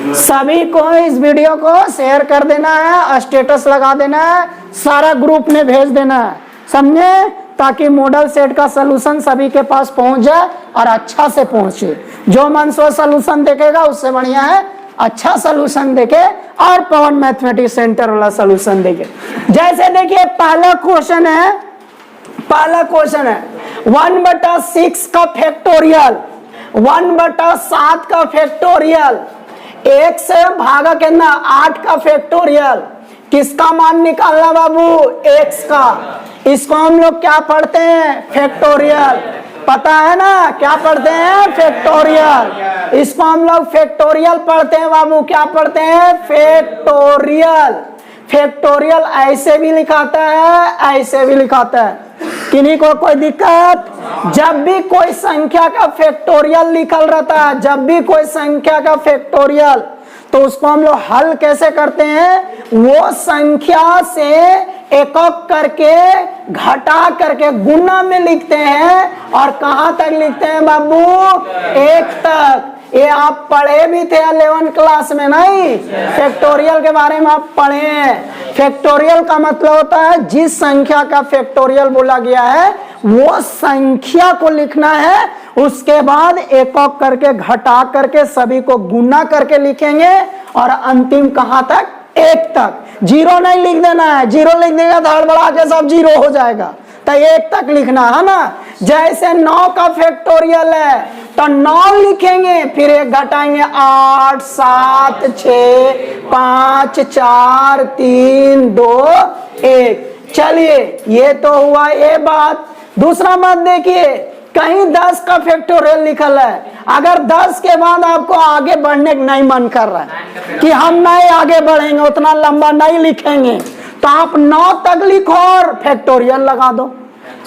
सभी को इस वीडियो को शेयर कर देना है, स्टेटस लगा देना है, सारा ग्रुप में भेज देना है, समझे, ताकि मॉडल सेट का सलूशन सभी के पास पहुंच जाए और अच्छा से पहुंचे। जो मन सो सलूशन देखेगा उससे बढ़िया है अच्छा सलूशन देखे और पवन मैथमेटिक्स सेंटर वाला सलूशन देखे। जैसे देखिए पहला क्वेश्चन है 1/6 का फैक्टोरियल, 1/7 का फैक्टोरियल, 1 से भागा के ना 8 का फैक्टोरियल, किसका मान निकालना बाबू? x का। इसको हम लोग क्या पढ़ते हैं? फैक्टोरियल। पता है ना क्या पढ़ते हैं? फैक्टोरियल। इसको हम लोग फैक्टोरियल पढ़ते हैं बाबू। क्या पढ़ते हैं? फैक्टोरियल। फैक्टोरियल ऐसे भी लिखाता है, ऐसे भी लिखाता है। किन्हीं को कोई दिक्कत? जब भी कोई संख्या का फैक्टोरियल लिखल रहता है, जब भी कोई संख्या का फैक्टोरियल, तो उसको हम लोग हल कैसे करते हैं? वो संख्या से एक-एक करके घटा करके गुना में लिखते हैं। और कहां तक लिखते हैं बाबू? 1 तक। ये आप पढ़े भी थे 11 क्लास में, नहीं? फैक्टोरियल के बारे में आप पढ़े हैं। फैक्टोरियल का मतलब होता है जिस संख्या का फैक्टोरियल बोला गया है वो संख्या को लिखना है, उसके बाद एक-एक करके घटा करके सभी को गुना करके लिखेंगे और अंतिम कहां तक? 1 तक। 0 नहीं लिख देना है, 0 लिख देगा तो हड़बड़ा के सब 0 हो जाएगा, तो 1 तक लिखना है ना। जैसे 9 का फैक्टोरियल है तो 9 लिखेंगे, फिर 1 घटाएंगे 8 7 6 5 4 3 2 1। चलिए ये तो हुआ ये बात। दूसरा बात देखिए, कहीं 10 का फैक्टोरियल लिखल है। अगर 10 के बाद आपको आगे बढ़ने नहीं मन कर रहा है कि हम नहीं आगे बढ़ेंगे, उतना लंबा नहीं लिखेंगे, तो आप 9 तक लिखो और फैक्टोरियल लगा दो।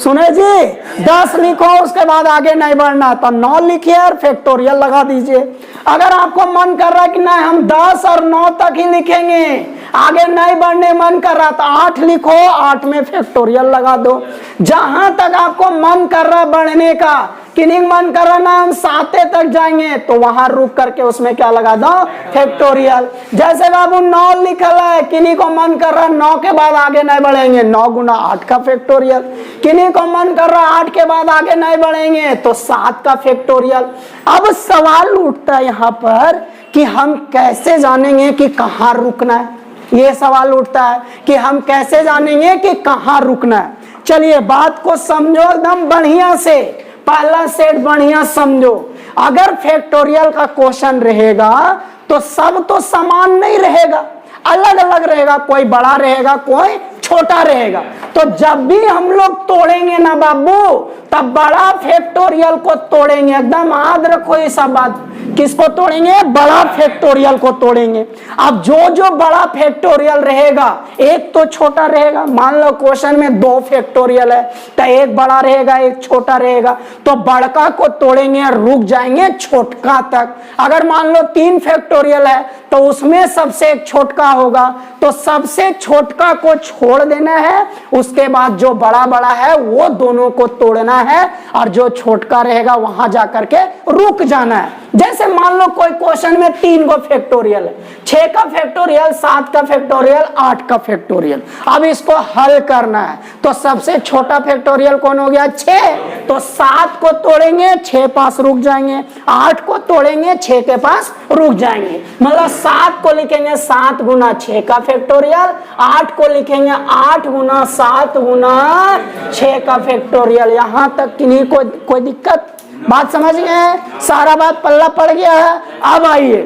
सुने जी, 10 लिखो उसके बाद आगे नहीं बढ़ना, तो 9 लिखिए और फैक्टोरियल लगा दीजिए। अगर आपको मन कर रहा है कि नहीं हम 10 और 9 तक ही लिखेंगे, आगे नहीं बढ़ने मन कर रहा, तो 8 लिखो, 8 में फैक्टोरियल लगा दो। जहां तक आपको मन कर रहा बढ़ने का, किन्हीं मन कर रहा ना हम 7 तक जाएंगे, तो वहां रुक करके उसमें क्या लगा दो? फैक्टोरियल। जैसे बाबू 9 लिखल है, किन्हीं को मन कर रहा 9 के बाद आगे नहीं बढ़ेंगे, 9 गुना 8 का फैक्टोरियल। किन्हीं को मन कर रहा 8 के बाद आगे नहीं बढ़ेंगे तो 7 का फैक्टोरियल। अब सवाल उठता है यहाँ पर कि हम कैसे जानेंगे कि कहाँ रुकना है? ये सवाल उठता है कि हम कैसे जानेंगे कि कहाँ रुकना है। चलिए बात को समझो एकदम बढ़िया से, पहला सेट बढ़िया समझो। अगर फैक्टोरियल का क्वेश्चन रहेगा तो सब तो समान नहीं रहेगा, अलग अलग रहेगा, कोई बड़ा रहेगा कोई छोटा रहेगा। तो जब भी हम लोग तोड़ेंगे ना बाबू, तब बड़ा फैक्टोरियल को तोड़ेंगे। एकदम याद रखो ये सब बात। किसको तोड़ेंगे? बड़ा फैक्टोरियल को तोड़ेंगे। अब जो जो बड़ा फैक्टोरियल रहेगा, एक तो छोटा रहेगा। मान लो क्वेश्चन में 2 फैक्टोरियल है, तो एक बड़ा रहेगा एक छोटा रहेगा, तो बड़का को तोड़ेंगे और रुक जाएंगे छोटका तक। अगर मान लो 3 फैक्टोरियल है तो उसमें सबसे एक छोटका होगा, तो सबसे छोटका को छोड़ देना है, उसके बाद जो बड़ा बड़ा है वो दोनों को तोड़ना है और जो छोटका रहेगा वहां जाकर के रुक जाना है। जैसे मान लो कोई क्वेश्चन में 3 को फैक्टोरियल है, 6 का फैक्टोरियल, 7 का फैक्टोरियल, 8 का फैक्टोरियल। अब इसको हल करना है, तो सबसे छोटा फैक्टोरियल कौन हो गया? 6। तो 7 को तोड़ेंगे 6 पास रुक जाएंगे, 8 को तोड़ेंगे 6 के पास रुक जाएंगे। मतलब 7 को लिखेंगे 7 गुना 6 का फैक्टोरियल, 8 को लिखेंगे 8 गुना 7 गुना 6 का फैक्टोरियल। यहां तक किन्हीं को कोई दिक्कत? बात समझ गए? सारा बात पल्ला पड़ गया है। अब आइए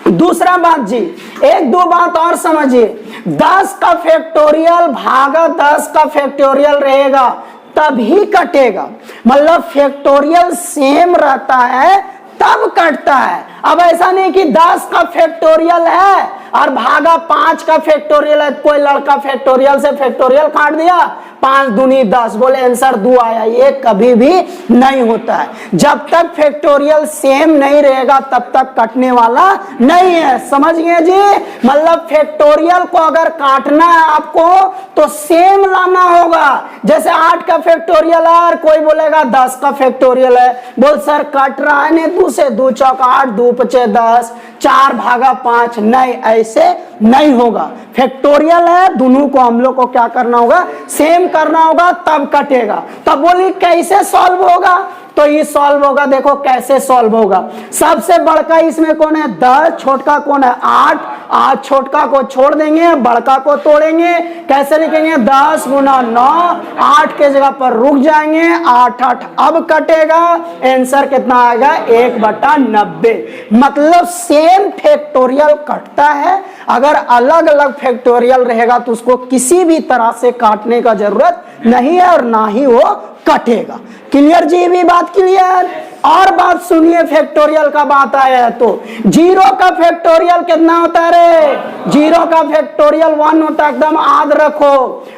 दूसरा बात जी, 1-2 बात और समझिए। 10 का फैक्टोरियल भागा 10 का फैक्टोरियल रहेगा तभी कटेगा। मतलब फैक्टोरियल सेम रहता है तब कटता है। अब ऐसा नहीं कि 10 का फैक्टोरियल है और भागा 5 का फैक्टोरियल है, कोई लड़का फैक्टोरियल से फैक्टोरियल काट दिया, 5 दूनी 10, बोले आंसर 2 आया। ये कभी भी नहीं होता है। जब तक फैक्टोरियल सेम नहीं रहेगा तब तक कटने वाला नहीं है। समझ गए जी? मतलब फैक्टोरियल को अगर काटना है आपको तो सेम लाना होगा। जैसे 8 का फैक्टोरियल है और कोई बोलेगा 10 का फैक्टोरियल है, बोल सर कट रहा है ने 2 से, 2 चौका 8, 2 पचे 10, 4 भागा 5, नहीं ऐसे नहीं होगा। फैक्टोरियल है, दोनों को हम लोग को क्या करना होगा, सेम करना होगा, तब कटेगा। तब बोली कैसे सॉल्व होगा, तो ये सॉल्व होगा। देखो कैसे सॉल्व होगा। सबसे बड़का इसमें कौन है, 10, छोटका कौन है 8, 8 छोटका को छोड़ देंगे, बड़का को तोड़ेंगे। कैसे लिखेंगे, 10 गुना 9, 8 के जगह पर रुक जाएंगे, 8 8 अब कटेगा। आंसर कितना आएगा, 1/90। मतलब सेम फैक्टोरियल कटता है। अगर अलग अलग फैक्टोरियल रहेगा तो उसको किसी भी तरह से काटने का जरूरत नहीं है और ना ही वो कटेगा। क्लियर जी? भी बात क्लियर। और बात सुनिए, फैक्टोरियल का बात आया है तो 0 का फैक्टोरियल कितना होता है रे, 0 का फैक्टोरियल 1 होता है, एकदम याद रखो।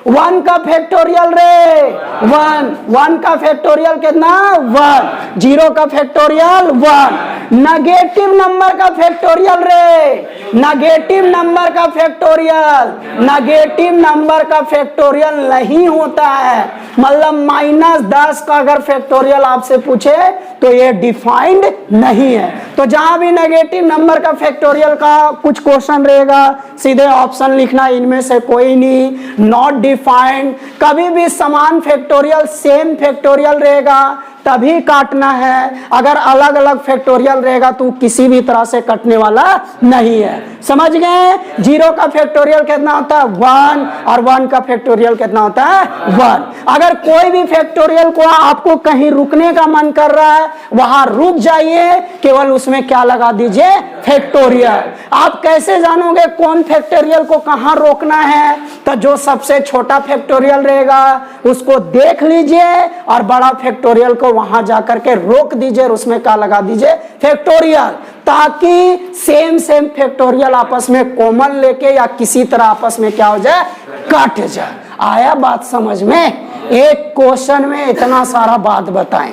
1 का फैक्टोरियल रे 1, 1 का फैक्टोरियल कितना 1, 0 का फैक्टोरियल 1। नेगेटिव नंबर का फैक्टोरियल रे, नेगेटिव नंबर का फैक्टोरियल, नेगेटिव नंबर का फैक्टोरियल नहीं होता है। मतलब -10 का अगर फैक्टोरियल आपसे पूछे तो ये डिफाइंड नहीं है। तो जहां भी नेगेटिव नंबर का फैक्टोरियल का कुछ क्वेश्चन रहेगा सीधे ऑप्शन लिखना, इनमें से कोई नहीं, नॉट डिफाइंड। कभी भी समान फैक्टोरियल सेम फैक्टोरियल रहेगा तभी काटना है। अगर अलग अलग फैक्टोरियल रहेगा तो किसी भी तरह से कटने वाला नहीं है। समझ गए? 0 का फैक्टोरियल कितना होता है 1 और 1 का फैक्टोरियल कितना होता है 1। अगर कोई भी फैक्टोरियल को आपको कहीं रुकने का मन कर रहा है वहां रुक जाइए, केवल उसमें क्या लगा दीजिए, फैक्टोरियल। आप कैसे जानोगे कौन फैक्टोरियल को कहां रोकना है, तो जो सबसे छोटा फैक्टोरियल रहेगा उसको देख लीजिए और बड़ा फैक्टोरियल को वहां जाकर के रोक दीजिए और उसमें क्या लगा दीजिए, फैक्टोरियल, ताकि सेम सेम फैक्टोरियल आपस में कॉमन लेके या किसी तरह आपस में क्या हो जाए, कट जाए। आया बात समझ में? एक क्वेश्चन में इतना सारा बात बताएं।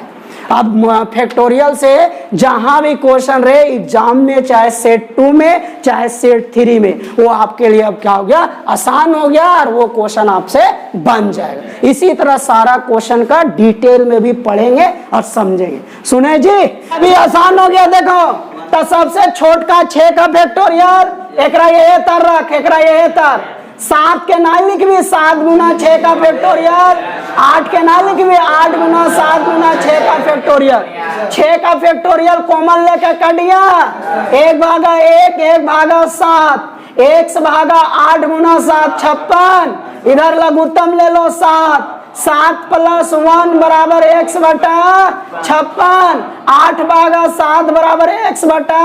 अब फैक्टोरियल से जहां भी क्वेश्चन रहे एग्जाम में, चाहे सेट 2 में चाहे सेट 3 में, वो आपके लिए अब क्या हो गया, आसान हो गया और वो क्वेश्चन आपसे बन जाएगा। इसी तरह सारा क्वेश्चन का डिटेल में भी पढ़ेंगे और समझेंगे। सुने जी? अभी आसान हो गया। देखो तो सबसे छोटका 6 का फैक्टोरियल एकरा ये तर रख, एकरा ये तर 7 के ना लिख भी 7 गुना 6 का फैक्टोरियल, 8 के ना लिख भी 8 गुना 7 गुना 6 का फैक्टोरियल। 6 का फैक्टोरियल कॉमन लेके कट गया, 1 भागा 1, 1 भागा 7, 1 भागा 8 गुना 7 56। इधर लघुत्तम ले लो 7, 7 + 1 बराबर x बटा 56, 8 भागा 7 बराबर x बटा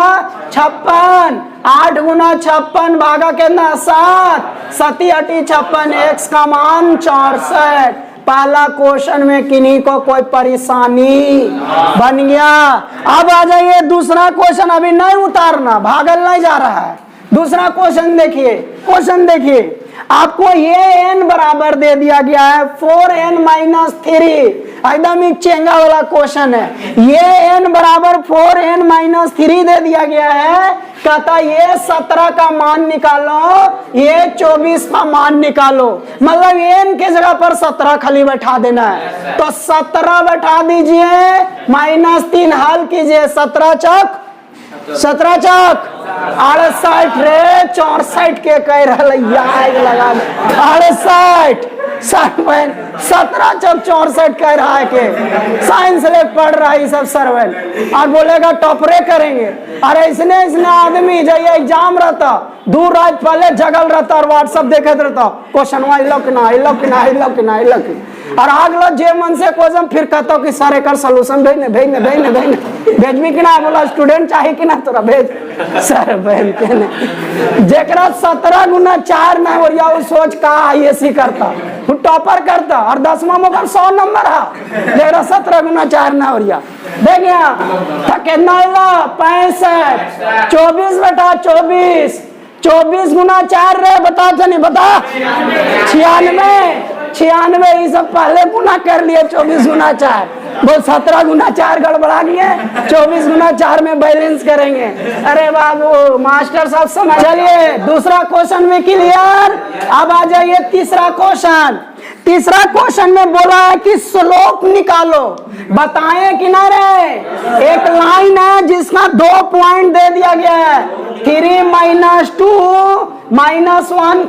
56, 8 गुना 56 भागा कितना 7, 7 8 56, x का मान 64। पहला क्वेश्चन में किन्हीं को कोई परेशानी बन गया। अब आ जाइए दूसरा क्वेश्चन, अभी नहीं उतारना, भागल नहीं जा रहा है। दूसरा क्वेश्चन देखिए, क्वेश्चन देखिए, आपको ये n बराबर दे दिया गया है 4n - 3, एकदम ही चेंगा वाला क्वेश्चन है। ये n बराबर 4n - 3 दे दिया गया है। कहता ये 17 का मान निकालो, ये 24 का मान निकालो। मतलब n के जगह पर 17 खाली बैठा देना है, तो 17 बैठा दीजिए, -3 हल कीजिए, 17 चौक 68 रे 64 के कह रहा लगा 68 17 चौक 64 कह रहा है के साइंस ले पढ़ रहा है सब सर्वन और बोलेगा टॉपरे करेंगे। अरे इसने आदमी जब एग्जाम रहता दूर रात पहले जगल रहता और व्हाट्सएप देखते रहता, क्वेश्चन और आगलो जे मन से क्वेश्चन फिर कहता कि सर एक सॉल्यूशन भेजबी कि ना, बोला स्टूडेंट चाहिए कि ना तोरा भेज सर बहन के ने जेकरा 17 गुना 4 ना हो या सोच का आईएससी करता, वो टॉपर करता और 10वां में 100 नंबर है, जेकरा 17 गुना 4 ना हो या देख गया था कितना आएगा 65, 24 बेटा 24 गुना 4 रे बता, नहीं बता 96, 96, ये सब पहले गुना कर लिए 24 गुना 4, वो 17 गुना 4 गड़बड़ा लिए, 24 गुना 4 में बैलेंस करेंगे। अरे बाबू मास्टर साहब समझ। चलिए दूसरा क्वेश्चन में क्लियर। अब आ जाइए तीसरा क्वेश्चन। तीसरा क्वेश्चन में बोला है कि स्लोप निकालो, बताएं किनारे। एक लाइन है जिसका 2 पॉइंट दे दिया गया है, 3 - 2 -1,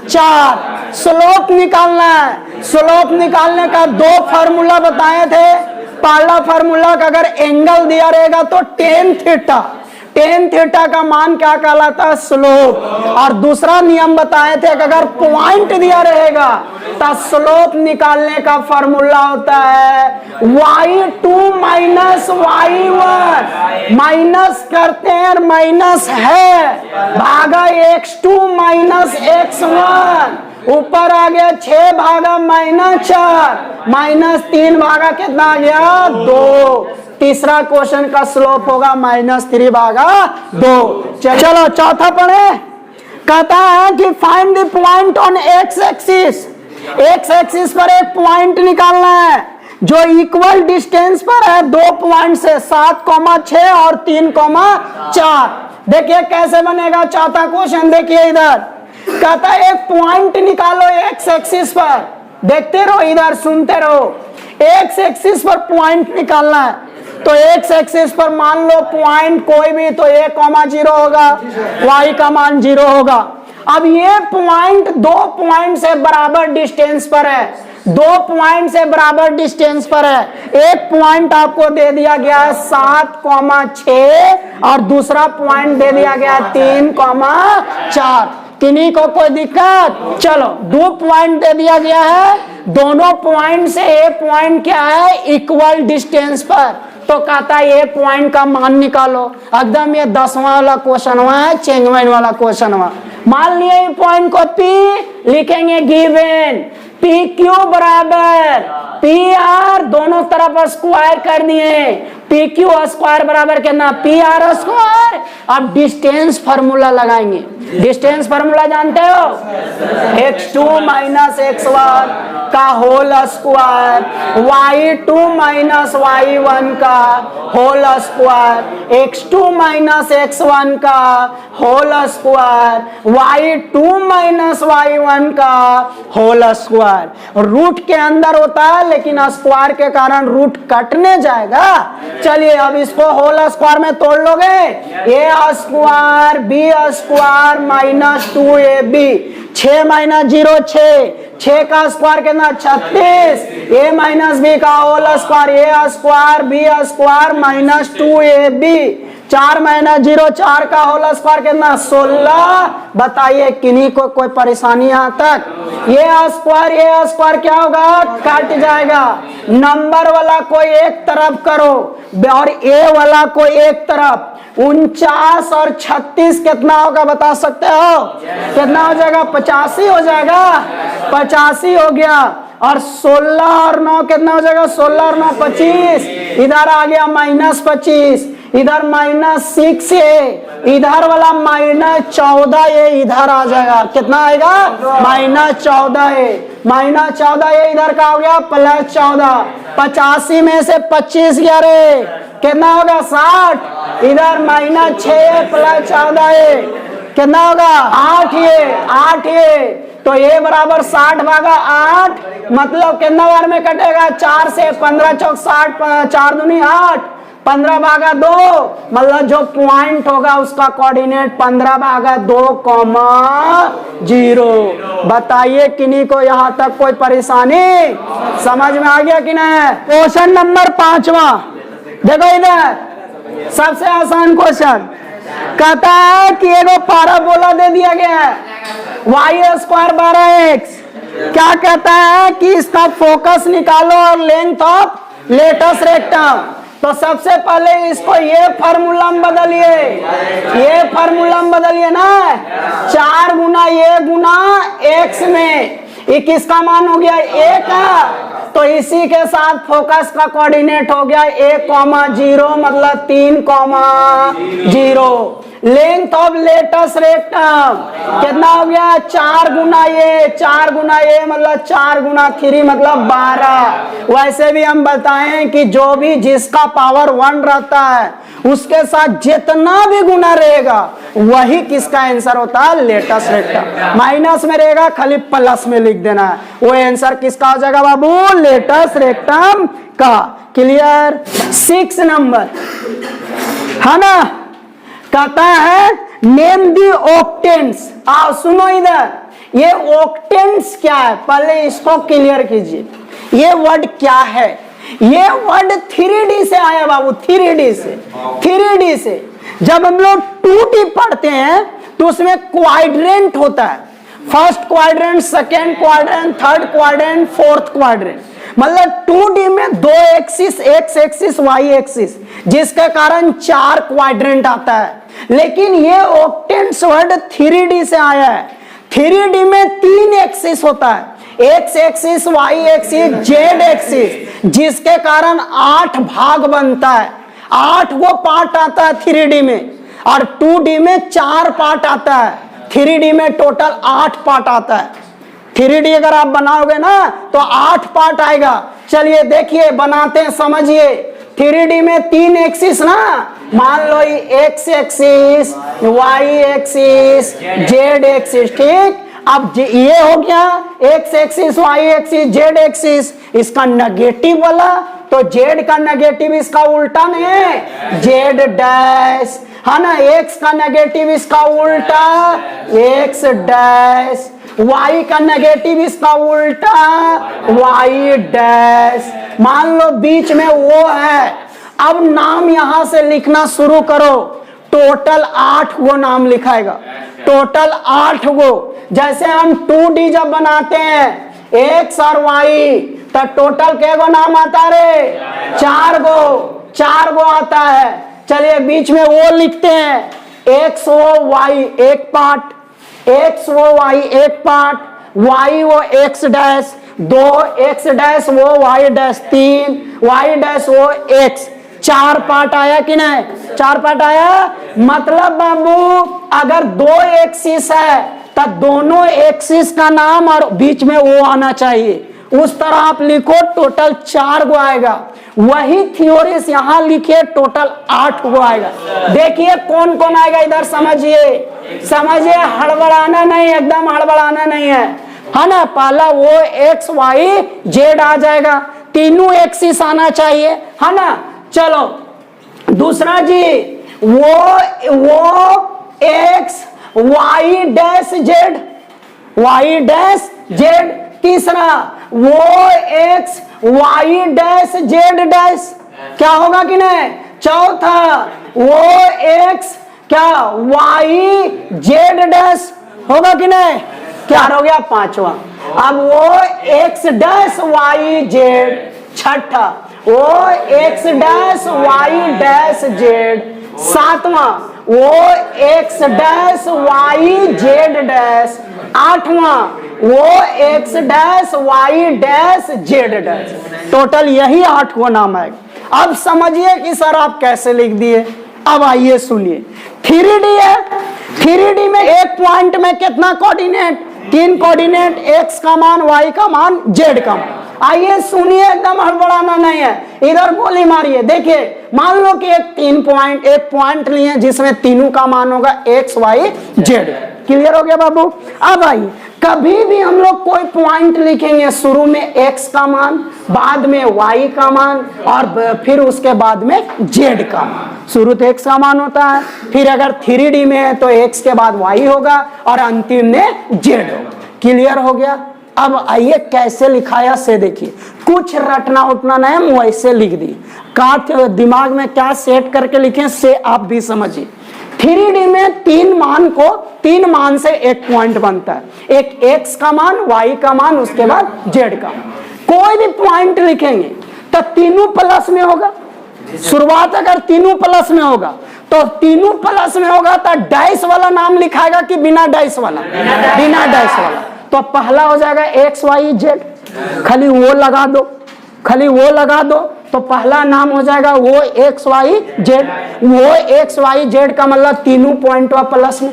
4। स्लोप निकालना है। स्लोप निकालने का 2 फार्मूला बताए थे। पहला फार्मूला का अगर एंगल दिया रहेगा तो टेन थीटा, टेन थीटा का मान क्या कहलाता है? स्लोप। और दूसरा नियम बताए थे कि अगर पॉइंट दिया रहेगा तो स्लोप निकालने का फॉर्मूला होता है y2 - y1, माइनस करते हैं और माइनस है भागा x2 - x1, ऊपर आ गया 6 भागा -4, -3 भागा कितना आ गया? 2। तीसरा क्वेश्चन का स्लोप होगा -3 भागा 2। चलो चौथा पढ़े। कहता है कि find the point on x axis. X axis पर एक पॉइंट निकालना है जो इक्वल डिस्टेंस पर है 2 पॉइंट से, 7,6 और 3,4। देखिए कैसे बनेगा चौथा क्वेश्चन। देखिए इधर कहता है एक पॉइंट निकालो एक्स एक्सिस पर। देखते रहो, इधर सुनते रहो। एक्स एक्सिस पर पॉइंट निकालना है तो एक्स एक्सिस पर मान लो पॉइंट कोई भी, तो a,0 होगा, y का मान 0 होगा। अब ये पॉइंट 2 पॉइंट से बराबर डिस्टेंस पर है, 2 पॉइंट से बराबर डिस्टेंस पर है। एक पॉइंट आपको दे दिया गया है 7,6 और दूसरा पॉइंट दे दिया गया 3,4। किन्हीं को कोई दिक्कत? चलो 2 पॉइंट दे दिया गया है, दोनों पॉइंट से ए पॉइंट क्या है? इक्वल डिस्टेंस पर। तो कहता है ये पॉइंट का मान निकालो। एकदम ये 10वां वाला क्वेश्चन हुआ है, चेंजमेंट वाला क्वेश्चन हुआ। मान लिए पॉइंट को P लिखेंगे गिवन, PQ बराबर PR, दोनों तरफ स्क्वायर कर दिए, PQ स्क्वायर बराबर कितना? PR square. अब डिस्टेंस फार्मूला लगाएंगे। डिस्टेंस फार्मूला जानते हो? x2 - x1 का होल स्क्वायर, y2 - y1 का होल स्क्वायर, x2 - x1 का होल स्क्वायर, y2 - y1 का होल स्क्वायर। रूट के अंदर होता है लेकिन स्क्वायर के कारण रूट कटने जाएगा। चलिए अब इसको होल स्क्वायर में तोड़ लोगे, a square b square -2ab, 6 - 0 6 का स्क्वायर कितना? 36, a - b का whole square, a square b square -2ab, 4 - 0 4 का होल स्क्वायर कितना? 16। बताइए किन्हीं को कोई परेशानी यहाँ तक? ये स्क्वायर क्या होगा? कट जाएगा। नंबर वाला को एक तरफ करो और ए वाला को एक तरफ। 49 और 36 कितना होगा बता सकते हो? कितना हो जाएगा? 85 हो जाएगा। 85 हो गया। और 16 और 9 कितना हो जाएगा? 16 और 9 25। इधर आ गया -25, इधर -6 है, इधर वाला -14 है, इधर आ जाएगा। कितना आएगा? -14 है। -14 है, इधर का हो गया +14। 85 में से 25 गया रे, कितना होगा? 60। इधर -6 +14 है, कितना होगा? 8 है। तो ये बराबर 60 भागा 8, मतलब कितना बार में कटेगा? 4 से। 15 चौक 60, 4 दूनी 8, 15 भागा 2, मतलब जो पॉइंट होगा उसका कोऑर्डिनेट 15 भागा 2,0। बताइए किन्हीं को यहाँ तक कोई परेशानी? समझ में आ गया कि नहीं? क्वेश्चन नंबर 5वां देखो इधर, सबसे आसान क्वेश्चन। कहता है कि एगो पैराबोला दे दिया गया है, y स्क्वायर 12x। क्या कहता है कि इसका फोकस निकालो और लेंथ ऑफ लेटस रेक्टम। तो सबसे पहले इसको ये फार्मूला में बदलिए, ये फार्मूला में बदलिए ना। 4 गुना ये गुना x में, ये किसका मान हो गया? a का। तो इसी के साथ फोकस का कोऑर्डिनेट हो गया 1,0, मतलब 3,0। लेंथ ऑफ लेटस रेक्टम कितना हो गया? 4 गुना ये, 4 गुना ये मतलब 4 गुना 3 मतलब 12। वैसे भी हम बताएं कि जो भी जिसका पावर 1 रहता है उसके साथ जितना भी गुना रहेगा वही किसका आंसर होता है? Latus rectum. माइनस में रहेगा खाली प्लस में लिख देना है, वो आंसर किसका हो जाएगा बाबू? लेटस रेक्टम का। क्लियर? 6 नंबर है ना, कहता है नेम दी ऑक्टेंट्स। आओ सुनो इधर, ये ऑक्टेंट्स क्या है पहले इसको क्लियर कीजिए। ये वर्ड क्या है? ये वर्ड 3D से आया बाबू, 3D से। 3D से जब हम लोग 2D पढ़ते हैं तो उसमें क्वाड्रेंट होता है, first quadrant, second quadrant, third quadrant, fourth quadrant. मतलब 2D में 2 axis, X axis, Y axis, जिसके कारण 4 क्वाड्रेंट आता है। लेकिन ये ऑक्टेंट्स वर्ड 3D से आया है। 3D में 3 एक्सिस होता है, X axis, Y axis, Z axis, जिसके कारण 8 भाग बनता है। 8 वो पार्ट आता है 3D में, और 2D में 4 पार्ट आता है। 3D में टोटल 8 पार्ट आता है। 3D अगर आप बनाओगे ना तो 8 पार्ट आएगा। चलिए देखिए बनाते हैं, समझिए। 3D में 3 एक्सिस ना, मान लो x axis, Y axis, Z axis, ठीक। अब ये हो गया x axis, Y axis, Z axis, इसका नेगेटिव वाला, तो जेड का नेगेटिव इसका उल्टा नहीं है, जेड डैश, है ना। एक्स का नेगेटिव इसका उल्टा, एक्स डैश। वाई का नेगेटिव इसका उल्टा, वाई डैश। मान लो बीच में वो है। अब नाम यहां से लिखना शुरू करो। टोटल 8 गो नाम लिखाएगा, टोटल 8 गो। जैसे हम 2D जब बनाते हैं एक्स और वाई, तो टोटल के गो नाम आता रे? 4 गो, 4 गो आता है। चलिए बीच में वो लिखते हैं, एक्स वो वाई एक पार्ट, एक्स वो वाई एक पार्ट, वाई वो एक्स डैश 2, एक्स डैश वो वाई डैश 3, वाई डैश वो एक्स। 4 पार्ट आया कि नहीं? 4 पार्ट आया। मतलब बाबू अगर 2 एक्सिस है तो दोनों एक्सिस का नाम और बीच में वो आना चाहिए, उस तरह आप लिखो, टोटल 4 गो आएगा। वही थ्योरीज यहां लिखिए, टोटल 8 गो आएगा। देखिए कौन कौन आएगा इधर, समझिए, समझिए, हड़बड़ाना नहीं, एकदम हड़बड़ाना नहीं है ना। पहला वो एक्स वाई जेड आ जाएगा, तीनों एक्सिस आना चाहिए, है ना। चलो दूसरा जी, वो X Y dash Z, Y dash Z. तीसरा वो X Y dash Z dash, क्या होगा कि नहीं? चौथा वो एक्स क्या वाई जेड डैश होगा कि नहीं? क्या हो गया? 5वां। अब वो एक्स डैश वाई जेड। छठा वो x dash Y dash z. 7वां वो x dash y z dash. 8वां वो x dash Y dash Z dash. Total यही 8 को नाम है। अब समझिए कि सर आप कैसे लिख दिए। अब आइए सुनिए, 3D है, 3D में एक पॉइंट में कितना कोऑर्डिनेट? 3 कोऑर्डिनेट, एक्स का मान, वाई का मान, जेड का मान। आइए सुनिए, एकदम हड़बड़ाना नहीं है, इधर गोली मारिए। देखिए मान लो कि एक पॉइंट लिए जिसमें तीनों का मान होगा एक्स वाई जेड। क्लियर हो गया बाबू? अब आइए, कभी भी हम लोग कोई पॉइंट लिखेंगे, शुरू में एक्स का मान, बाद में वाई का मान, और फिर उसके बाद में जेड का मान। शुरू तो एक्स का मान होता है, फिर अगर 3D में है तो एक्स के बाद वाई होगा और अंतिम में जेड होगा। क्लियर हो गया? अब आइए कैसे लिखाया से देखिए, कुछ रटना उठना नहीं, हम वैसे लिख दी। काट दिमाग में क्या सेट करके लिखें से आप भी समझिए। 3D में 3 मान को, 3 मान से एक पॉइंट बनता है, एक एक्स का मान, वाई का मान, उसके बाद जेड का मान। कोई भी पॉइंट लिखेंगे तो तीनों प्लस में होगा। शुरुआत अगर तीनों प्लस में होगा तो तीनों प्लस में होगा तो डैश वाला नाम लिखाएगा कि बिना डैश वाला? बिना डैश वाला। तो पहला हो जाएगा एक्स वाई जेड, खाली वो लगा दो, खाली वो लगा दो, तो तो पहला नाम हो जाएगा वो एक्स वाई जेड। वो एक्स वाई जेड का मतलब तीनों पॉइंट प्लस में,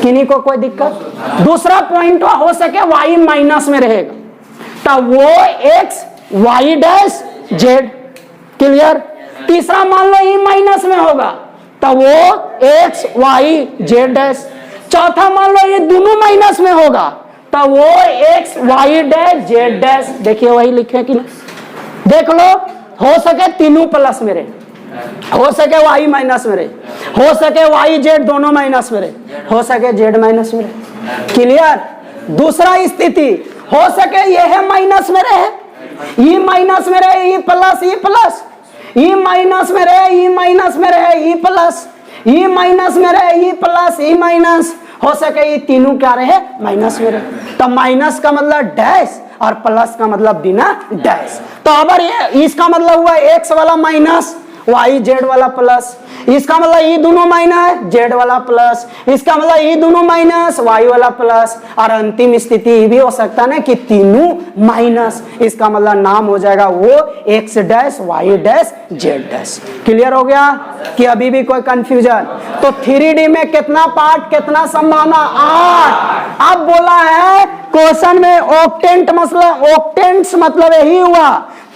किन्हीं को कोई दिक्कत। दूसरा पॉइंट हो सके वाई माइनस में रहेगा, तो वो X Y dash Z. Clear. तीसरा मान लो ई माइनस में होगा तो वो एक्स वाई जेड डैश। चौथा मान लो ये दोनों माइनस में होगा तो वो X Y dash Z dash. देखिए वही लिखे कि ना, देख लो, हो सके तीनों प्लस में रहे, हो सके वाई माइनस में रहे, हो सके वाई जेड दोनों माइनस में रहे, हो सके जेड माइनस में रहे। क्लियर। दूसरा स्थिति हो सके ये है माइनस में रहे, ई माइनस में रहे, E plus, E plus, E minus में रहे, ई माइनस में रहे, ई प्लस, ई माइनस में रहे, ई प्लस, ई माइनस। हो सके ये तीनों क्या रहे, माइनस में रहे। तो माइनस का मतलब डैश और प्लस का मतलब बिना डैश। तो अगर ये इसका मतलब हुआ एक्स वाला माइनस, वाई जेड वाला प्लस, इसका मतलब ये दोनों माइनस जेड वाला प्लस, इसका मतलब ये दोनों माइनस वाई वाला प्लस, और अंतिम स्थिति ये भी हो सकता है ना कि तीनों माइनस। इसका मतलब नाम हो जाएगा वो x dash Y dash Z dash. Clear हो गया कि अभी भी कोई कंफ्यूजन? तो 3D में कितना पार्ट, कितना संभावना? 8। अब बोला है क्वेश्चन में ऑक्टेंट, ऑक्टेंट्स मतलब यही हुआ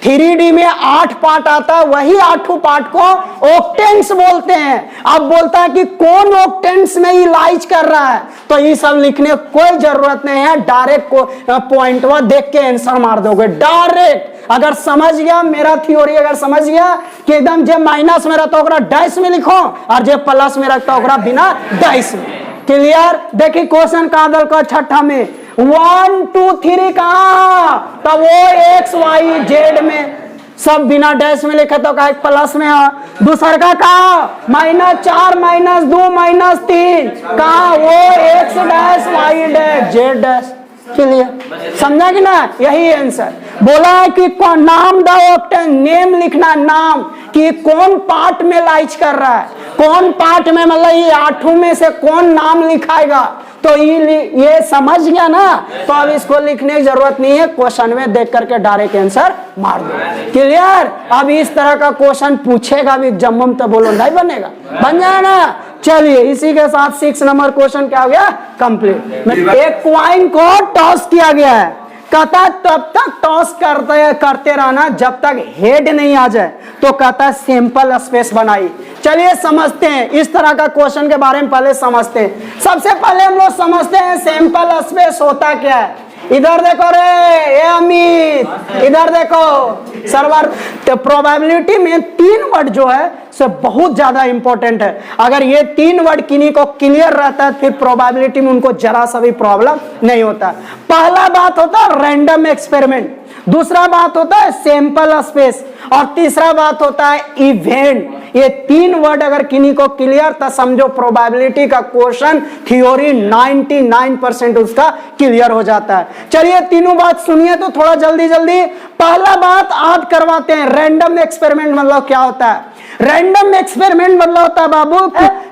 3D में 8 पार्ट आता है, वही 8 पार्ट को ऑक्टेंट्स बोलते हैं। अब बोलता है कि कौन ऑक्टेंट्स में इलाज कर रहा है, तो ये सब लिखने कोई जरूरत नहीं है, डायरेक्ट पॉइंट देख के आंसर मार दोगे डायरेक्ट। अगर समझ गया मेरा थ्योरी, अगर समझ गया कि एकदम जब माइनस में रहता होगा डैश में लिखो और जब प्लस में रखता होगा बिना डैश में। क्लियर। देखिए क्वेश्चन का दल का छठा में 1 2 3 कहा, तो वो एक्स वाई जेड में सब बिना डैश में लिखे तो कहा प्लस में है। दूसरा का कहा -4 -2 -3 कहा वो x dash Y dash Z dash. Clear. समझा कि ना? यही आंसर बोला है कि कौन नाम दो ऑक्टेन, नेम लिखना, नाम कि कौन पार्ट में लाइच कर रहा है, कौन पार्ट में, मतलब ये 8 में से कौन नाम लिखाएगा। तो ये समझ गया ना, तो अब इसको लिखने की जरूरत नहीं है, क्वेश्चन में देख करके डायरेक्ट आंसर मार दो। क्लियर। अब इस तरह का क्वेश्चन पूछेगा भी जम्मम तो बोलो नहीं बनेगा, बन जाए ना। चलिए इसी के साथ 6 नंबर क्वेश्चन क्या हो गया, कंप्लीट। एक क्वाइन को टॉस किया गया है, कहता तब तक टॉस करते रहना जब तक हेड नहीं आ जाए, तो कहता सिंपल स्पेस बनाई। चलिए समझते हैं इस तरह का क्वेश्चन के बारे में, पहले समझते हैं। सबसे पहले हम लोग समझते हैं सिंपल स्पेस होता क्या है। इधर देखो रे ये अमित, इधर देखो सर्वर। तो प्रोबेबिलिटी में 3 वर्ड जो है से बहुत ज्यादा इंपॉर्टेंट है। अगर ये 3 वर्ड किन्हीं को क्लियर रहता है फिर प्रोबेबिलिटी में उनको जरा सा भी प्रॉब्लम नहीं होता। पहला बात होता है रैंडम एक्सपेरिमेंट, दूसरा बात होता है सैंपल स्पेस, और तीसरा बात होता है इवेंट। ये 3 वर्ड अगर किन्हीं को क्लियर तो समझो प्रोबेबिलिटी का क्वेश्चन थ्योरी 99% उसका क्लियर हो जाता है। चलिए तीनों बात सुनिए तो थोड़ा जल्दी जल्दी। पहला बात आज करवाते हैं, रैंडम एक्सपेरिमेंट मतलब क्या होता है। रैंडम एक्सपेरिमेंट मतलब होता है बाबू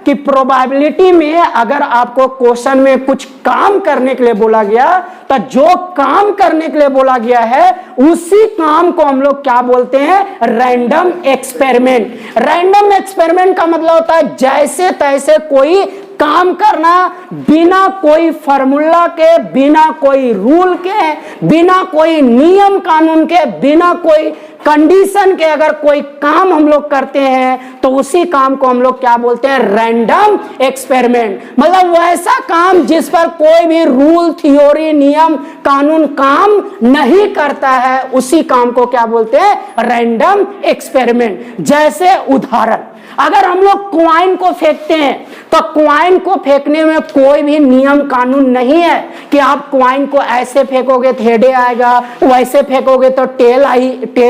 कि प्रोबेबिलिटी में अगर आपको क्वेश्चन में कुछ काम करने के लिए बोला गया तो जो काम करने के लिए बोला गया है उसी काम को हम लोग क्या बोलते हैं, रैंडम एक्सपेरिमेंट। रैंडम एक्सपेरिमेंट का मतलब होता है जैसे तैसे कोई काम करना, बिना कोई फार्मूला के, बिना कोई रूल के, बिना कोई नियम कानून के, बिना कोई कंडीशन के अगर कोई काम हम लोग करते हैं तो उसी काम को हम लोग क्या बोलते हैं, रैंडम एक्सपेरिमेंट। मतलब वैसा काम जिस पर कोई भी रूल, थ्योरी, नियम, कानून काम नहीं करता है उसी काम को क्या बोलते हैं, रैंडम एक्सपेरिमेंट। जैसे उदाहरण, अगर हम लोग क्वाइन को फेंकते हैं तो क्वाइन को फेंकने में कोई भी नियम कानून नहीं है कि आप क्वाइन को ऐसे फेंकोगे तो हेड आएगा, वैसे फेंकोगे तो टेल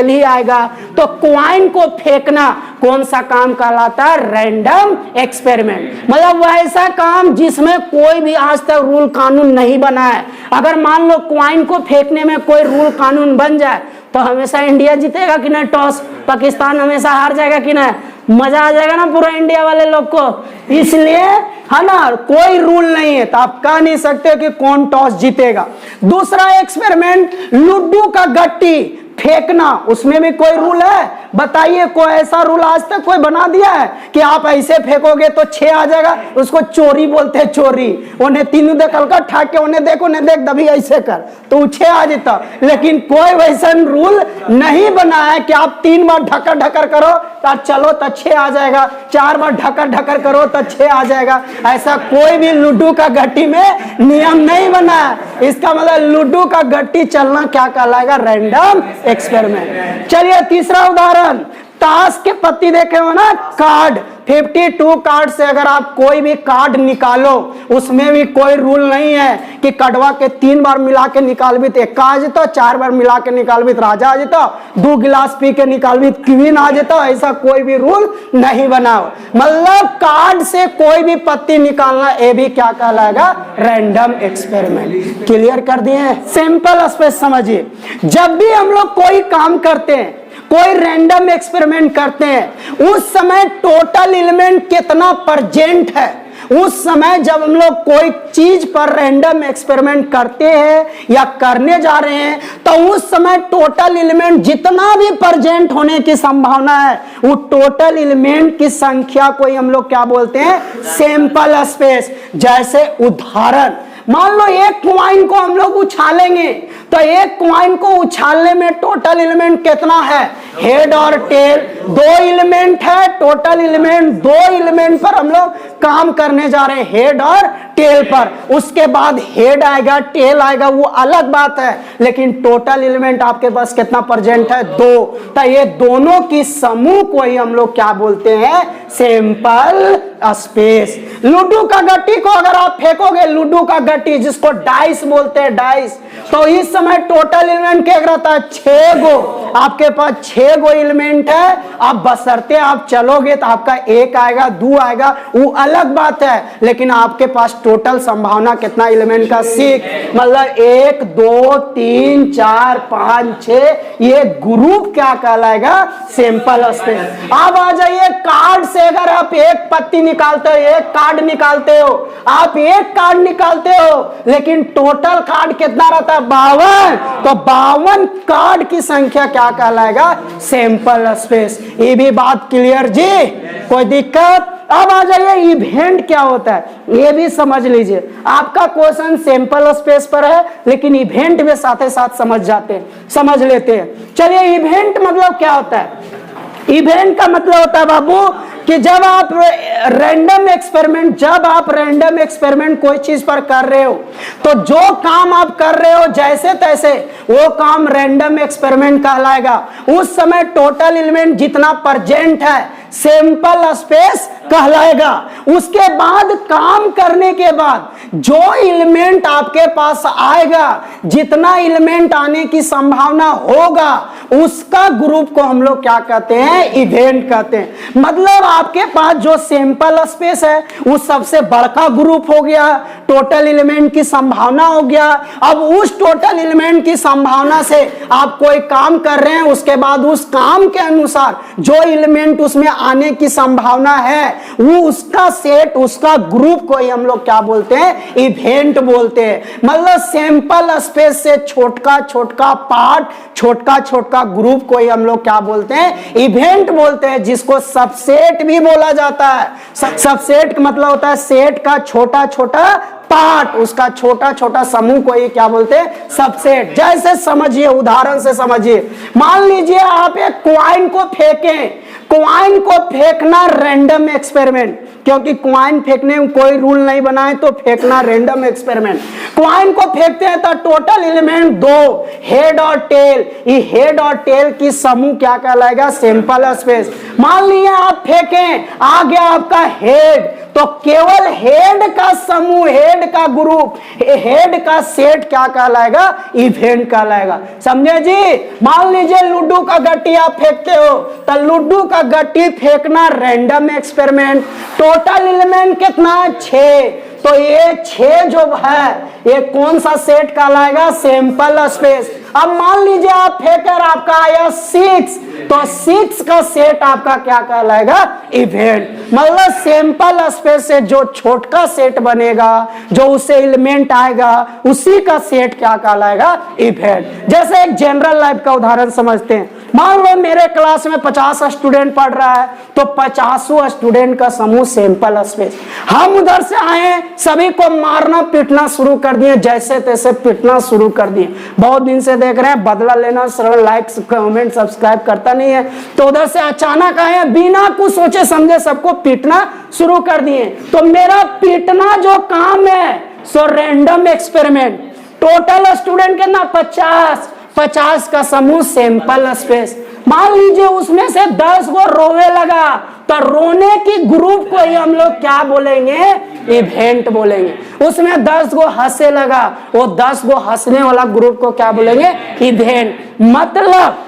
ही आएगा। तो क्वाइन को फेंकना कौन सा काम कहलाता है, रैंडम एक्सपेरिमेंट। मतलब वैसा काम जिसमें कोई भी आज तक रूल कानून नहीं बना है। अगर मान लो क्वाइन को फेंकने में कोई रूल कानून बन जाए तो हमेशा इंडिया जीतेगा कि ना टॉस, पाकिस्तान हमेशा हार जाएगा कि ना, मजा आ जाएगा ना पूरा इंडिया वाले लोग को। इसलिए है ना, कोई रूल नहीं है तो आप कह नहीं सकते कि कौन टॉस जीतेगा। दूसरा एक्सपेरिमेंट, लूडो का गट्टी फेंकना, उसमें भी कोई रूल है? बताइए, कोई ऐसा रूल आज तक कोई बना दिया है कि आप ऐसे फेंकोगे तो 6 आ जाएगा? उसको चोरी बोलते हैं, चोरी। उन्हें तीनों देखल का ठाक के उन्हें देख दबी ऐसे कर तो 6 आ जाता। लेकिन कोई वैसा रूल नहीं बना है कि आप 3 बार ढकर ढकर करो तो चलो तो 6 आ जाएगा, 4 बार ढकर ढकर करो तो 6 आ जाएगा। ऐसा कोई भी लूडो का गट्टी में नियम नहीं बना है। इसका मतलब लूडो का गट्टी चलना क्या कहलाएगा? Random experiment. चलिए तीसरा उदाहरण, ताश के पत्ती देखे हो ना, कार्ड 52 कार्ड से अगर आप कोई भी कार्ड निकालो, उसमें भी कोई रूल नहीं है कि कड़वा के 3 बार मिला के निकाल भी तो 1 आ जाता, 4 बार मिला के निकाल भी तो राजा आ जाता, 2 गिलास पी के निकाल भी क्वीन आ जाता। ऐसा कोई भी रूल नहीं बनाओ। मतलब कार्ड से कोई भी पत्ती निकालना, ये भी क्या कहलाएगा? Random experiment. क्लियर कर दिए? सिंपल स्पेस समझिए, जब भी हम लोग कोई काम करते हैं, कोई रैंडम एक्सपेरिमेंट करते हैं, उस समय टोटल एलिमेंट कितना प्रेजेंट है, उस समय जब हम लोग कोई चीज पर रैंडम एक्सपेरिमेंट करते हैं या करने जा रहे हैं, तो उस समय टोटल एलिमेंट जितना भी प्रेजेंट होने की संभावना है, वो टोटल एलिमेंट की संख्या को हम लोग क्या बोलते हैं? Sample space. जैसे उदाहरण, मान लो एक कॉइन को हम लोग उछालेंगे, तो एक कॉइन को उछालने में टोटल एलिमेंट कितना है? हेड और टेल, 2 एलिमेंट है टोटल एलिमेंट। 2 एलिमेंट पर हम लोग काम करने जा रहे हैं, हेड और टेल पर। उसके बाद हेड आएगा, टेल आएगा, वो अलग बात है, लेकिन टोटल एलिमेंट आपके पास कितना प्रेजेंट है? 2। तो ये दोनों की समूह को ही हम लोग क्या बोलते हैं? Sample space. लूडो का गट्टी को अगर आप फेंकोगे, लूडो का गट्टी जिसको डाइस बोलते हैं, डाइस, तो इस समय टोटल एलिमेंट क्या रहता है? 6 गो। आपके पास 6 गो एलिमेंट है। आप बशर्ते आप चलोगे तो आपका 1 आएगा, 2 आएगा, वो अलग बात है, लेकिन आपके पास टोटल संभावना कितना एलिमेंट का? 6। मतलब 1 2 3 4 5 6, ये ग्रुप क्या कहलाएगा? Sample space. अब आ जाइए, कार्ड से अगर आप एक पत्ती निकालते हो, एक कार्ड निकालते हो, आप एक कार्ड निकालते हो, लेकिन टोटल कार्ड कितना रहता है? 52। तो 52 कार्ड की संख्या क्या कहलाएगा? Sample space. ये भी बात क्लियर जी? कोई दिक्कत? अब आ जाइए, इवेंट क्या होता है ये भी समझ लीजिए। आपका क्वेश्चन सैंपल स्पेस पर है, लेकिन इवेंट में साथ साथ समझ लेते हैं। चलिए, इवेंट मतलब क्या होता है? इवेंट का मतलब होता है बाबू कि जब आप रैंडम एक्सपेरिमेंट कोई चीज पर कर रहे हो, तो जो काम आप कर रहे हो जैसे तैसे, वो काम रैंडम एक्सपेरिमेंट कहलाएगा। उस समय टोटल एलिमेंट जितना प्रेजेंट है, सैंपल स्पेस कहलाएगा। उसके बाद काम करने के बाद जो एलिमेंट आपके पास आएगा, जितना एलिमेंट आने की संभावना होगा, उसका ग्रुप को हम लोग क्या कहते हैं? इवेंट कहते हैं। मतलब आपके पास जो सैंपल स्पेस है, वो सबसे बड़का ग्रुप हो गया, टोटल एलिमेंट की संभावना हो गया। अब उस टोटल एलिमेंट की संभावना से आप कोई काम कर रहे हैं, उसके बाद उस काम के अनुसार जो एलिमेंट उसमें आने की संभावना है, वो उसका सेट, उसका ग्रुप को ही हम लोग क्या बोलते हैं? इवेंट बोलते हैं। मतलब सैंपल स्पेस से छोटा छोटा पार्ट, छोटा छोटा ग्रुप को ही हम लोग क्या बोलते हैं? इवेंट बोलते हैं, जिसको सबसेट भी बोला जाता है। सबसेट का मतलब होता है सेट का छोटा छोटा पार्ट, उसका छोटा छोटा समूह को ये क्या बोलते हैं? सबसेट। जैसे समझिए, उदाहरण से समझिए, मान लीजिए आप एक कॉइन को फेंकें। कॉइन को फेंकना रैंडम एक्सपेरिमेंट, क्योंकि कॉइन फेंकने में कोई रूल नहीं बनाए, तो फेंकना रैंडम एक्सपेरिमेंट। कॉइन को फेंकते हैं तो टोटल एलिमेंट 2, हेड और टेल। ये हेड और टेल की समूह क्या कहलाएगा? Sample space. मान लीजिए आप फेंकें, आ गया आपका हेड, तो केवल हेड का समूह, हेड का ग्रुप, हेड का सेट क्या कहलाएगा? इवेंट कहलाएगा। समझे जी? मान लीजिए लूडो का गट्टी आप फेंकते हो, तो लूडो का गट्टी फेंकना रैंडम एक्सपेरिमेंट। टोटल एलिमेंट कितना? 6। तो ये 6 जो है, ये कौन सा सेट कहलाएगा? Sample space. अब मान लीजिए आप फेंकर आपका आया 6, तो 6 का सेट आपका क्या कहलाएगा? इवेंट। मतलब सैंपल स्पेस से जो छोटा सेट बनेगा, जो उससे एलिमेंट आएगा, उसी का सेट क्या कहलाएगा? इवेंट। जैसे एक जनरल लाइफ का उदाहरण समझते हैं। मान लो मेरे क्लास में 50 स्टूडेंट पढ़ रहा है, तो 50 स्टूडेंट का समूह सैंपल स्पेस। हम उधर से आए, सभी को मारना पीटना शुरू कर दिए, जैसे तैसे पीटना शुरू कर दिए। बहुत दिन से देख रहे हैं, बदला लेना सरल, लाइक कमेंट सब्सक्राइब करता नहीं है, तो उधर से अचानक आए, बिना कुछ सोचे समझे सबको पीटना शुरू कर दिए। तो मेरा पीटना जो काम है so random experiment. Total student कितना? 50 का समूह सैंपल स्पेस। मान लीजिए उसमें से 10 को रोवे लगा, तो रोने की ग्रुप को ही हम लोग क्या बोलेंगे? इवेंट बोलेंगे। उसमें 10 को हंसे लगा, वो 10 को हंसने वाला ग्रुप को क्या बोलेंगे? इवेंट। मतलब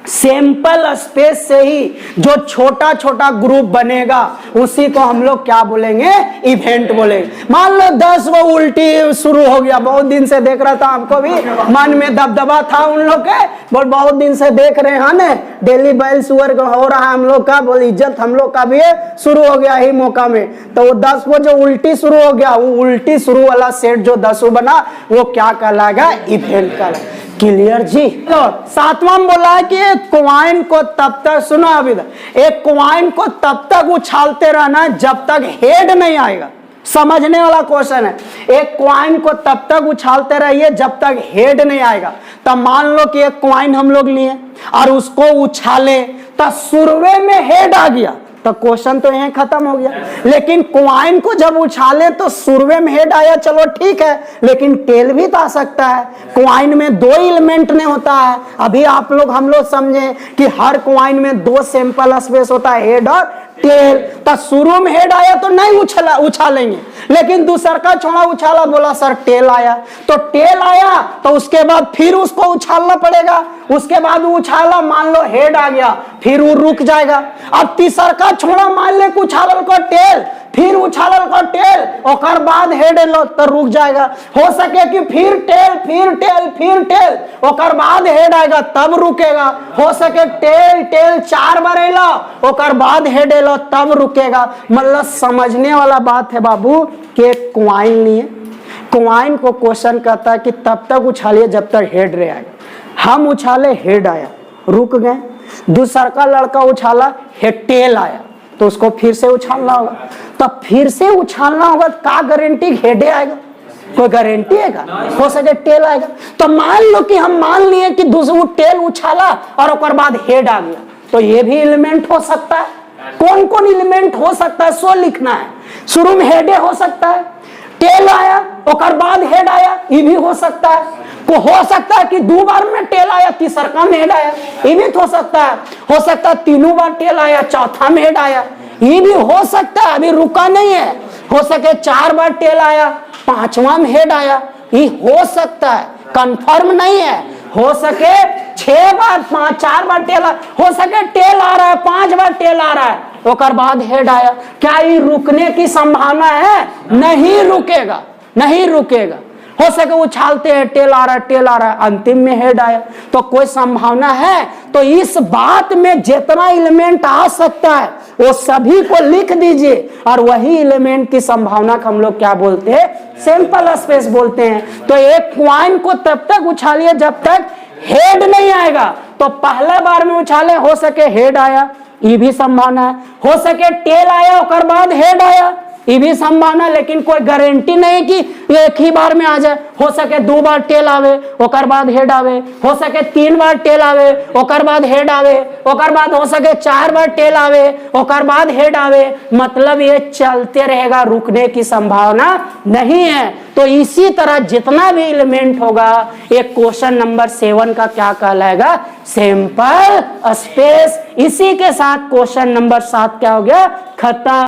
सैंपल स्पेस से ही जो छोटा छोटा ग्रुप बनेगा उसी को हम लोग क्या बोलेंगे? इवेंट बोलेंगे। मान लो 10 वो उल्टी शुरू हो गया, बहुत दिन से देख रहा था, हमको भी मन में दबदबा था उन लोग के, बोल बहुत दिन से देख रहे हैं ना, डेली बैल सुअर हो रहा है हम लोग का, बोल इज्जत हम लोग का भी है, शुरू हो गया ही मौका में। तो वो 10 वो जो उल्टी शुरू हो गया, वो उल्टी शुरू वाला सेट जो 10 बना, वो क्या कहलाएगा? इवेंट कहलाएगा। क्लियर जी? तो 7वां बोला है कि एक कॉइन को तब तक, सुनो अभी, एक कॉइन को तब तक उछालते रहना जब तक हेड नहीं आएगा। समझने वाला क्वेश्चन है। एक कॉइन को तब तक उछालते रहिए जब तक हेड नहीं आएगा। तब मान लो कि एक कॉइन हम लोग लिए और उसको उछाले, तब शुरुए में हेड आ गया, तो क्वेश्चन तो यहीं खत्म हो गया। लेकिन कॉइन को जब उछाले तो शुरुए में हेड आया, चलो ठीक है, लेकिन टेल भी तो आ सकता है। कॉइन में 2 एलिमेंट नहीं होता है। अभी आप लोग हम लोग समझे कि हर कॉइन में 2 सैंपल स्पेस होता है, हेड और टेल। तो शुरू में हेड आया तो नहीं उछालेंगे, लेकिन दूसरा का छोड़ा उछाला, बोला सर टेल आया, तो टेल आया तो उसके बाद फिर उसको उछालना पड़ेगा। उसके बाद उछाला, मान लो हेड आ गया, फिर वो रुक जाएगा। अब तीसरा का छोड़ा मान ले उछालल को टेल, फिर उछालल को टेल, और बाद हेड लो तो रुक जाएगा। हो सके कि फिर टेल, फिर टेल, फिर टेल, और बाद हेड आएगा तब रुकेगा। हो सके टेल टेल 4 बार एलो, और बाद हेड एलो तब रुकेगा। मतलब समझने वाला बात है बाबू कि कॉइन लिए, कॉइन को क्वेश्चन कहता है कि तब तक उछालिए जब तक हेड रह आएगा। हम उछाले, हेड आया, रुक गए। दूसरा का लड़का उछाला, हेड टेल आया, तो उसको फिर से उछालना होगा। तो फिर से उछालना होगा, का गारंटी हेड आएगा? कोई गारंटी है का? हो सके टेल आएगा। तो मान लो कि हम मान लिए कि दूसरा टेल उछाला और बाद हेड आ गया, तो ये भी एलिमेंट हो सकता है। कौन कौन एलिमेंट हो सकता है सो लिखना है। शुरू में हेड हो सकता है, टेल आया और बाद हेड आया, ये भी हो सकता है। को हो सकता है कि 2 बार में टेल आया, तीसरा में हेड आया, ये भी हो सकता है। हो सकता है 3 बार टेल आया, चौथा में हेड आया, ये भी हो सकता है। अभी रुका नहीं है। हो सके 4 बार टेल आया, 5वां में हेड आया, ये हो सकता है, कंफर्म नहीं है। हो सके 6 बार 4 बार टेल, हो सके टेल आ रहा है, 5 बार टेल आ रहा है, और बाद हेड आया। क्या ये रुकने की संभावना है? नहीं रुकेगा, नहीं रुकेगा। हो सके उछालते हैं, टेल आ रहा है, टेल आ रहा है, अंतिम में हेड आया, तो कोई संभावना है? तो इस बात में जितना एलिमेंट आ सकता है वो सभी को लिख दीजिए, और वही एलिमेंट की संभावना को हम लोग क्या बोलते हैं? सैंपल स्पेस बोलते हैं। तो एक कॉइन को तब तक उछालिए जब तक हेड नहीं आएगा। तो पहला बार में उछाले, हो सके हेड आया, ये भी संभावना है। हो सके टेल आया और बाद हेड आया, ये भी संभावना, लेकिन कोई गारंटी नहीं कि एक ही बार में आ जाए। हो सके 2 बार टेल आवे और बाद हेड आवे, हो सके 3 बार टेल आवे और बाद हेड आवे, और बाद हो सके 4 बार टेल आवे और बाद हेड आवे। मतलब ये चलते रहेगा, रुकने की संभावना नहीं है। तो इसी तरह जितना भी एलिमेंट होगा एक क्वेश्चन नंबर 7 का क्या कहलाएगा? Sample space. इसी के साथ क्वेश्चन नंबर 7 क्या हो गया? खत्म।